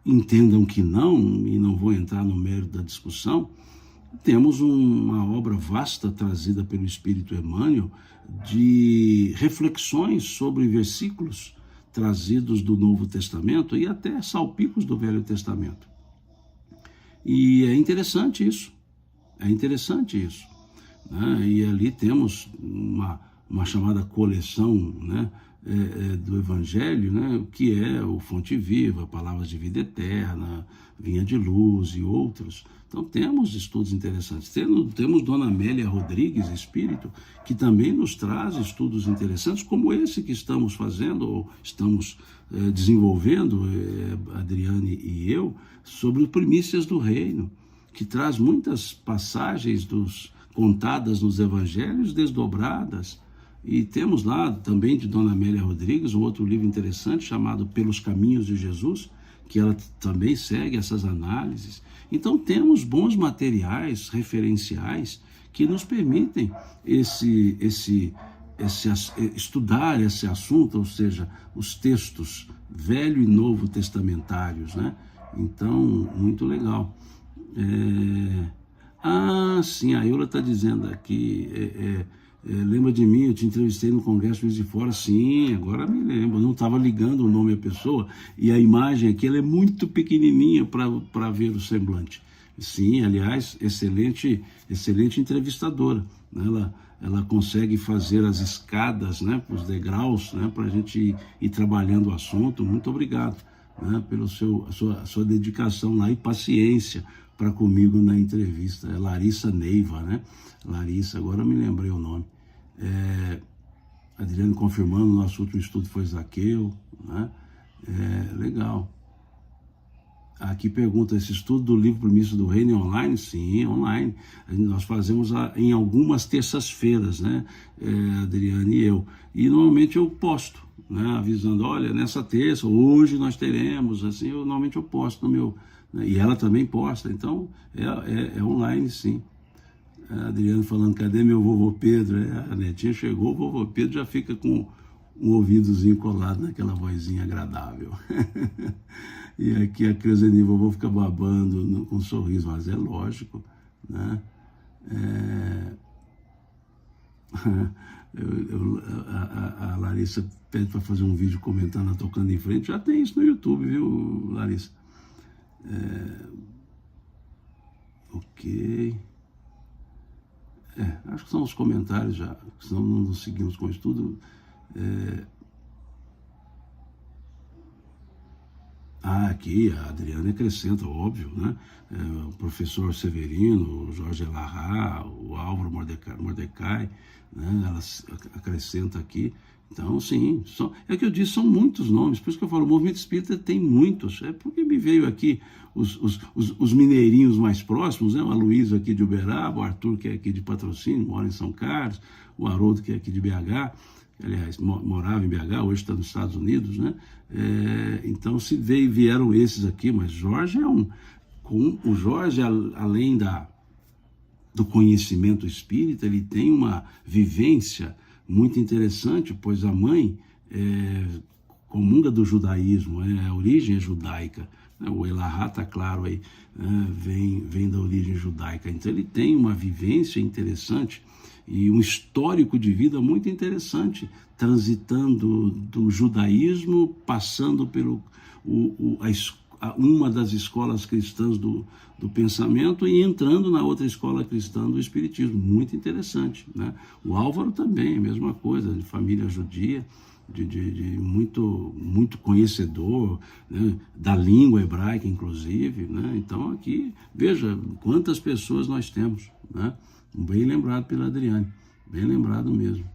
entendam que não, e não vou entrar no mérito da discussão, temos uma obra vasta trazida pelo Espírito Emmanuel de reflexões sobre versículos trazidos do Novo Testamento e até salpicos do Velho Testamento. E é interessante isso, né? E ali temos uma chamada coleção, né, do Evangelho, né, que é o Fonte Viva, Palavras de Vida Eterna, Vinha de Luz e outros. Então temos estudos interessantes. Temos Dona Amélia Rodrigues, Espírito, que também nos traz estudos interessantes, como esse que estamos fazendo, ou estamos desenvolvendo, Adriane e eu, sobre as primícias do reino, que traz muitas passagens contadas nos evangelhos, desdobradas. E temos lá também de Dona Amélia Rodrigues um outro livro interessante chamado Pelos Caminhos de Jesus, que ela também segue essas análises. Então temos bons materiais referenciais que nos permitem estudar esse assunto, ou seja, os textos Velho e Novo Testamentários, né? Então, muito legal. Sim, a Eula está dizendo aqui, lembra de mim, eu te entrevistei no Congresso Juiz de Fora. Sim, agora me lembro, não estava ligando o nome à pessoa, e a imagem aqui ela é muito pequenininha para ver o semblante. Sim, aliás, excelente entrevistadora, né? Ela consegue fazer as escadas, né, os degraus, né, para a gente ir trabalhando o assunto. Muito obrigado, né, pela sua dedicação lá e paciência para comigo na entrevista. É Larissa Neiva, né? Larissa, agora eu me lembrei o nome. Adriano confirmando, nosso último estudo foi Zaqueu, né? Legal. Aqui pergunta, esse estudo do livro Primícias do Reino é online? Sim, é online. Nós fazemos em algumas terças-feiras, né, Adriane e eu. E normalmente eu posto, né, avisando, olha, nessa terça, hoje nós teremos, assim, normalmente eu posto no meu, né, e ela também posta, então é online, sim. Adriano falando, cadê meu vovô Pedro? A netinha chegou, o vovô Pedro já fica com um ouvidozinho colado naquela vozinha agradável. E aqui a Creuzenir, vovô fica babando com um sorriso, mas é lógico, né? A Larissa pede para fazer um vídeo comentando, tocando em frente, já tem isso no YouTube, viu, Larissa? Ok. Acho que são os comentários já, senão não nos seguimos com isso tudo. Aqui a Adriana acrescenta, óbvio, né? O professor Severino, o Jorge Elarra, o Álvaro Mordecai, né? Ela acrescenta aqui. Então, sim, é que eu disse, são muitos nomes, por isso que eu falo, o movimento espírita tem muitos, porque me veio aqui os mineirinhos mais próximos, né? O Aloysio aqui de Uberaba, o Arthur que é aqui de Patrocínio, mora em São Carlos, o Haroldo que é aqui de BH, aliás, morava em BH, hoje está nos Estados Unidos, né? Então vieram esses aqui, mas Jorge o Jorge, além do conhecimento espírita, ele tem uma vivência muito interessante, pois a mãe comunga do judaísmo, a origem é judaica, né? O Elarra está claro aí, vem da origem judaica, então ele tem uma vivência interessante e um histórico de vida muito interessante, transitando do judaísmo, passando pelo uma das escolas cristãs do pensamento e entrando na outra escola cristã do espiritismo. Muito interessante, né? O Álvaro também, a mesma coisa, de família judia, de muito conhecedor, né? Da língua hebraica, inclusive, né? Então aqui, veja quantas pessoas nós temos, né? Bem lembrado pela Adriane, bem lembrado mesmo.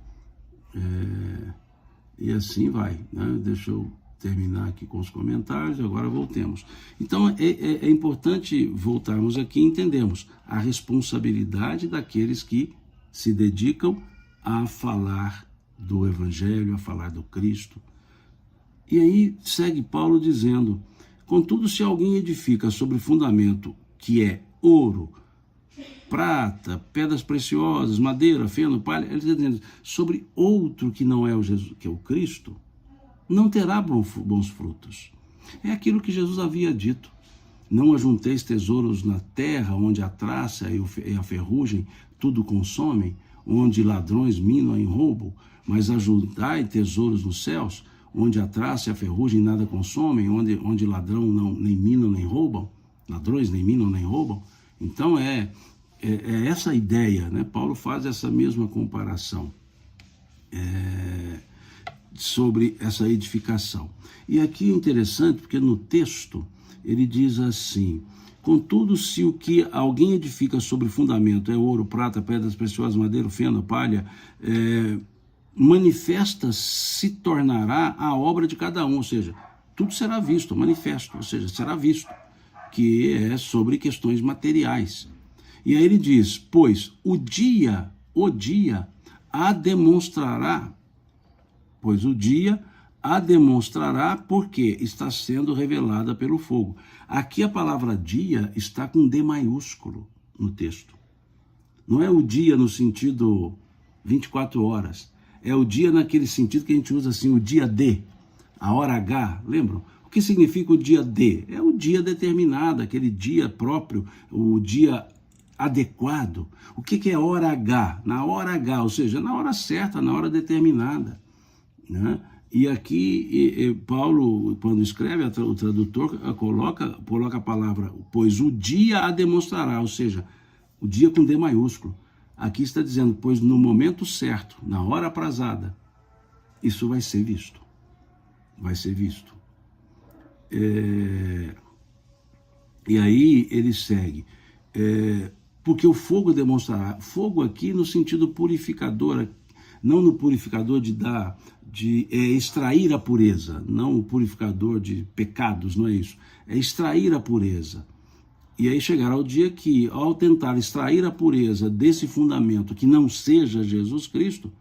E assim vai, né? Deixa eu terminar aqui com os comentários, agora voltemos. Então, é importante voltarmos aqui e entendermos a responsabilidade daqueles que se dedicam a falar do Evangelho, a falar do Cristo. E aí segue Paulo dizendo: contudo, se alguém edifica sobre fundamento que é ouro, prata, pedras preciosas, madeira, feno, palha, ele está dizendo, sobre outro que não é o Jesus, que é o Cristo, não terá bons frutos. É aquilo que Jesus havia dito: não ajunteis tesouros na terra, onde a traça e a ferrugem tudo consomem, onde ladrões minam e roubam, mas ajuntai tesouros nos céus, onde a traça e a ferrugem nada consomem, onde ladrão nem minam nem roubam, ladrões nem minam nem roubam. Então é essa a ideia, né? Paulo faz essa mesma comparação sobre essa edificação. E aqui é interessante porque no texto ele diz assim: contudo, se o que alguém edifica sobre fundamento é ouro, prata, pedras preciosas, madeira, feno, palha, manifesta se tornará a obra de cada um, ou seja, tudo será visto, manifesto, ou seja, será visto, que é sobre questões materiais. E aí ele diz: pois o dia a demonstrará, porque está sendo revelada pelo fogo. Aqui a palavra dia está com D maiúsculo no texto. Não é o dia no sentido 24 horas. É o dia naquele sentido que a gente usa assim, o dia D, a hora H, lembram? O que significa o dia D? É o dia determinado, aquele dia próprio, o dia adequado. O que é hora H? Na hora H, ou seja, na hora certa, na hora determinada, né? E aqui Paulo, quando escreve, o tradutor coloca a palavra, pois o dia a demonstrará, ou seja, o dia com D maiúsculo. Aqui está dizendo, pois no momento certo, na hora aprazada, isso vai ser visto. Vai ser visto. E aí ele segue, porque o fogo demonstrará, fogo aqui no sentido purificador, não no purificador de extrair a pureza, não o purificador de pecados, não é isso, é extrair a pureza. E aí chegará o dia que, ao tentar extrair a pureza desse fundamento que não seja Jesus Cristo,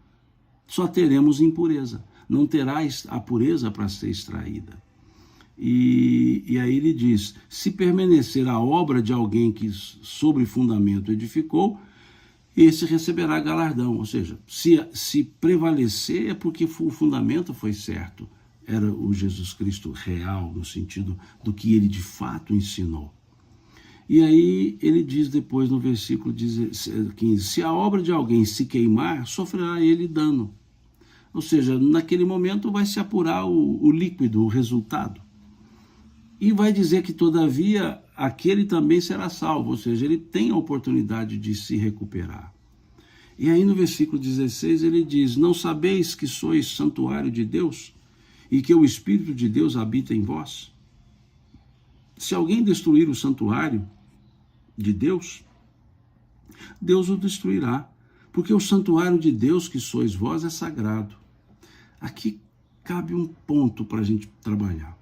só teremos impureza, não terá a pureza para ser extraída. E aí ele diz, se permanecer a obra de alguém que sobre fundamento edificou, esse receberá galardão, ou seja, se prevalecer é porque o fundamento foi certo, era o Jesus Cristo real, no sentido do que ele de fato ensinou. E aí ele diz depois no versículo 15, se a obra de alguém se queimar, sofrerá ele dano. Ou seja, naquele momento vai se apurar o líquido, o resultado. E vai dizer que, todavia, aquele também será salvo, ou seja, ele tem a oportunidade de se recuperar. E aí no versículo 16 ele diz, não sabeis que sois santuário de Deus e que o Espírito de Deus habita em vós? Se alguém destruir o santuário de Deus, Deus o destruirá, porque o santuário de Deus que sois vós é sagrado. Aqui cabe um ponto para a gente trabalhar.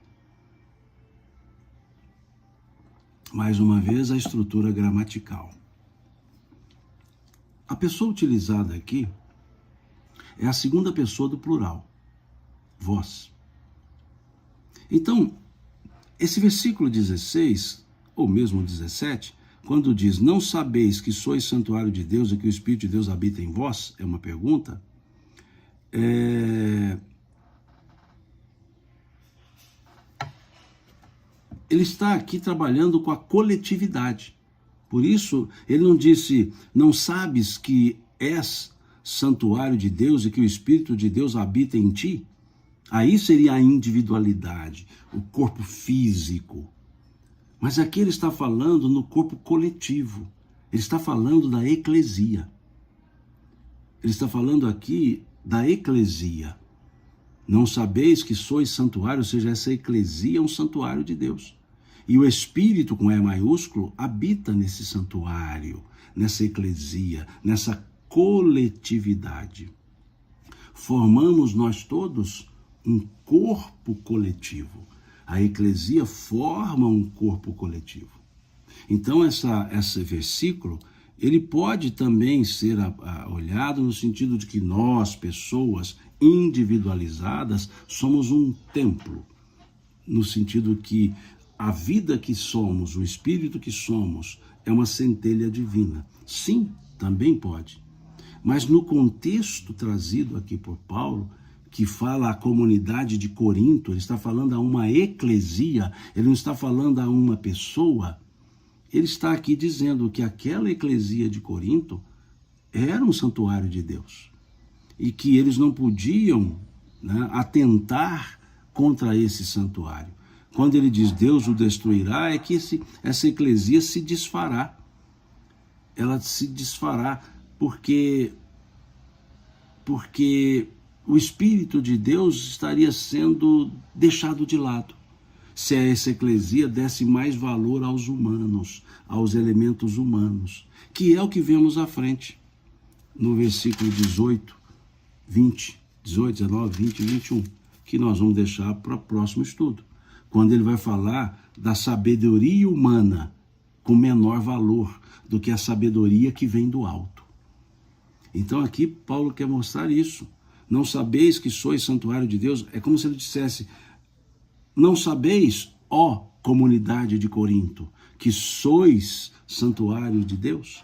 Mais uma vez, a estrutura gramatical. A pessoa utilizada aqui é a segunda pessoa do plural, vós. Então, esse versículo 16, ou mesmo 17, quando diz, não sabeis que sois santuário de Deus e que o Espírito de Deus habita em vós, é uma pergunta, ele está aqui trabalhando com a coletividade. Por isso, ele não disse, não sabes que és santuário de Deus e que o Espírito de Deus habita em ti? Aí seria a individualidade, o corpo físico, Mas aqui ele está falando no corpo coletivo. Ele está falando da eclesia. Ele está falando aqui da eclesia. Não sabeis que sois santuário, ou seja, essa eclesia é um santuário de Deus. E o Espírito, com E maiúsculo, habita nesse santuário, nessa eclesia, nessa coletividade. Formamos nós todos um corpo coletivo. A eclesia forma um corpo coletivo. Então, esse versículo, ele pode também ser olhado no sentido de que nós, pessoas individualizadas, somos um templo. No sentido que a vida que somos, o espírito que somos, é uma centelha divina. Sim, também pode. Mas no contexto trazido aqui por Paulo, que fala a comunidade de Corinto, ele está falando a uma eclesia, ele não está falando a uma pessoa. Ele está aqui dizendo que aquela eclesia de Corinto era um santuário de Deus e que eles não podiam, né, atentar contra esse santuário. Quando ele diz Deus o destruirá, é que essa eclesia se desfará. Ela se desfará porque o Espírito de Deus estaria sendo deixado de lado. Se essa eclesia desse mais valor aos humanos, aos elementos humanos, que é o que vemos à frente, no versículo 18, 19, 20 e 21, que nós vamos deixar para o próximo estudo, quando ele vai falar da sabedoria humana com menor valor do que a sabedoria que vem do alto. Então aqui Paulo quer mostrar isso. Não sabeis que sois santuário de Deus? É como se ele dissesse, não sabeis, ó comunidade de Corinto, que sois santuário de Deus?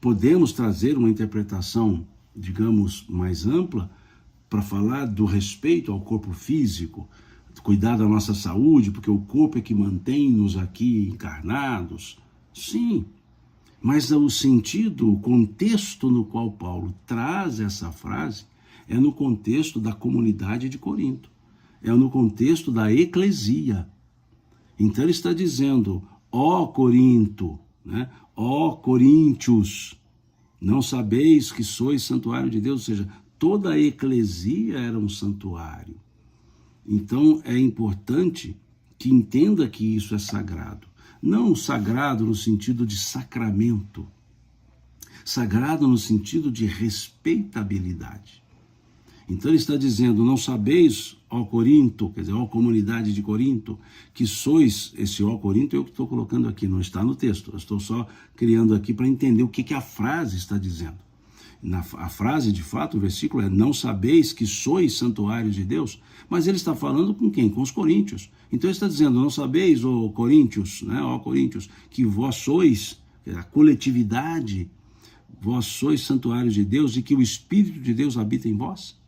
Podemos trazer uma interpretação, digamos, mais ampla, para falar do respeito ao corpo físico, cuidar da nossa saúde, porque o corpo é que mantém-nos aqui encarnados. Sim, mas o sentido, o contexto no qual Paulo traz essa frase é no contexto da comunidade de Corinto, é no contexto da eclesia. Então ele está dizendo, ó Corinto, né? Ó Coríntios, não sabeis que sois santuário de Deus? Ou seja, toda a eclesia era um santuário. Então é importante que entenda que isso é sagrado. Não sagrado no sentido de sacramento, sagrado no sentido de respeitabilidade. Então ele está dizendo, não sabeis, ó Corinto, quer dizer, ó comunidade de Corinto, que sois, esse ó Corinto eu que estou colocando aqui, não está no texto, eu estou só criando aqui para entender o que a frase está dizendo. A frase, de fato, o versículo é, não sabeis que sois santuário de Deus, mas ele está falando com quem? Com os coríntios. Então ele está dizendo, não sabeis, ó Coríntios, né, ó Coríntios, que vós sois, a coletividade, vós sois santuário de Deus e que o Espírito de Deus habita em vós?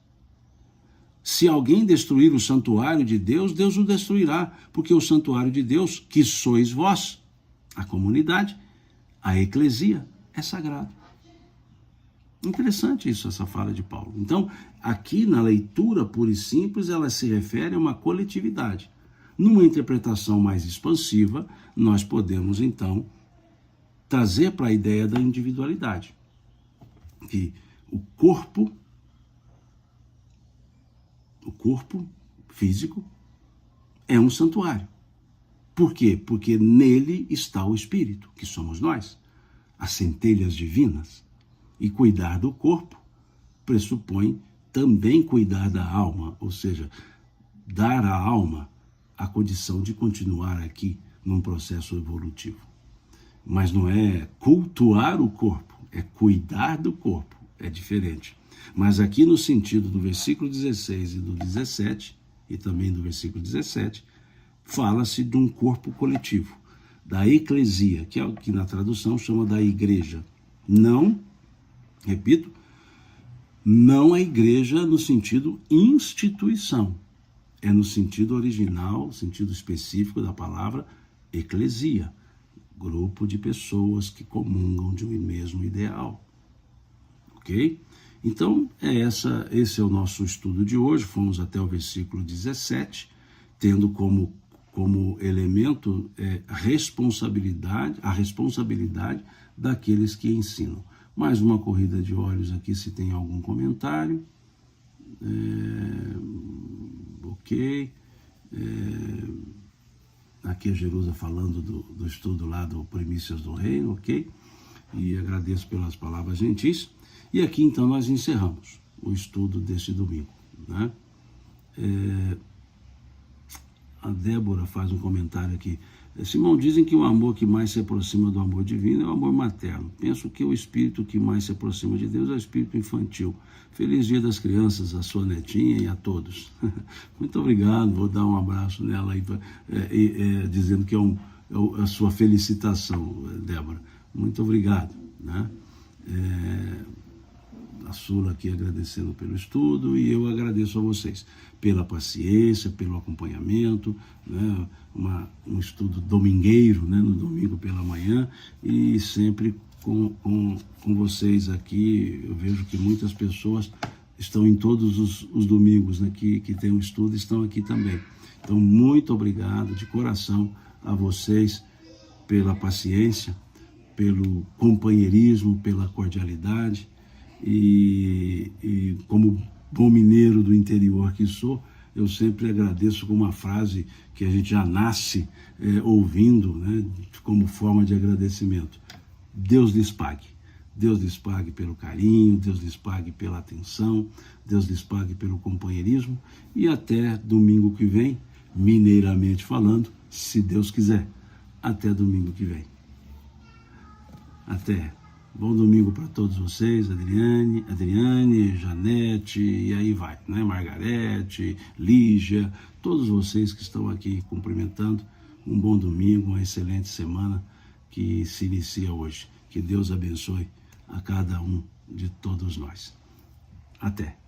Se alguém destruir o santuário de Deus, Deus o destruirá, porque o santuário de Deus, que sois vós, a comunidade, a eclesia, é sagrado. Interessante isso, essa fala de Paulo. Então, aqui na leitura pura e simples, ela se refere a uma coletividade. Numa interpretação mais expansiva, nós podemos, então, trazer para a ideia da individualidade. Que o corpo físico é um santuário. Por quê? Porque nele está o Espírito, que somos nós, as centelhas divinas. E cuidar do corpo pressupõe também cuidar da alma, ou seja, dar à alma a condição de continuar aqui num processo evolutivo. Mas não é cultuar o corpo, é cuidar do corpo, é diferente. Mas aqui no sentido do versículo 16 e do 17, e também do versículo 17, fala-se de um corpo coletivo, da eclesia, que é o que na tradução chama da igreja. Não, repito, não a igreja no sentido instituição, é no sentido original, sentido específico da palavra eclesia, grupo de pessoas que comungam de um mesmo ideal. Ok? Então, esse é o nosso estudo de hoje. Fomos até o versículo 17, tendo como como elemento a responsabilidade daqueles que ensinam. Mais uma corrida de olhos aqui, se tem algum comentário. Ok. Aqui é Jerusa falando do estudo lá do Primícias do Reino, ok? E agradeço pelas palavras gentis. E aqui então nós encerramos o estudo deste domingo, né? A Débora faz um comentário aqui. Simão, dizem que o amor que mais se aproxima do amor divino é o amor materno. Penso que o espírito que mais se aproxima de Deus é o espírito infantil. Feliz Dia das Crianças, a sua netinha e a todos. Muito obrigado, vou dar um abraço nela aí, dizendo que é a sua felicitação, Débora. Muito obrigado, né? A Sula aqui agradecendo pelo estudo, e eu agradeço a vocês pela paciência, pelo acompanhamento, né? Um estudo domingueiro, né? No domingo pela manhã, e sempre com vocês aqui. Eu vejo que muitas pessoas estão em todos os domingos, né? que tem um estudo, estão aqui também. Então, muito obrigado de coração a vocês pela paciência, pelo companheirismo, pela cordialidade. E como bom mineiro do interior que sou, eu sempre agradeço com uma frase que a gente já nasce ouvindo, né, como forma de agradecimento. Deus lhes pague. Deus lhes pague pelo carinho, Deus lhes pague pela atenção, Deus lhes pague pelo companheirismo, e até domingo que vem, mineiramente falando, se Deus quiser. Até domingo que vem. Até. Bom domingo para todos vocês, Adriane, Janete, e aí vai, né? Margarete, Lígia, todos vocês que estão aqui cumprimentando. Um bom domingo, uma excelente semana que se inicia hoje. Que Deus abençoe a cada um de todos nós. Até.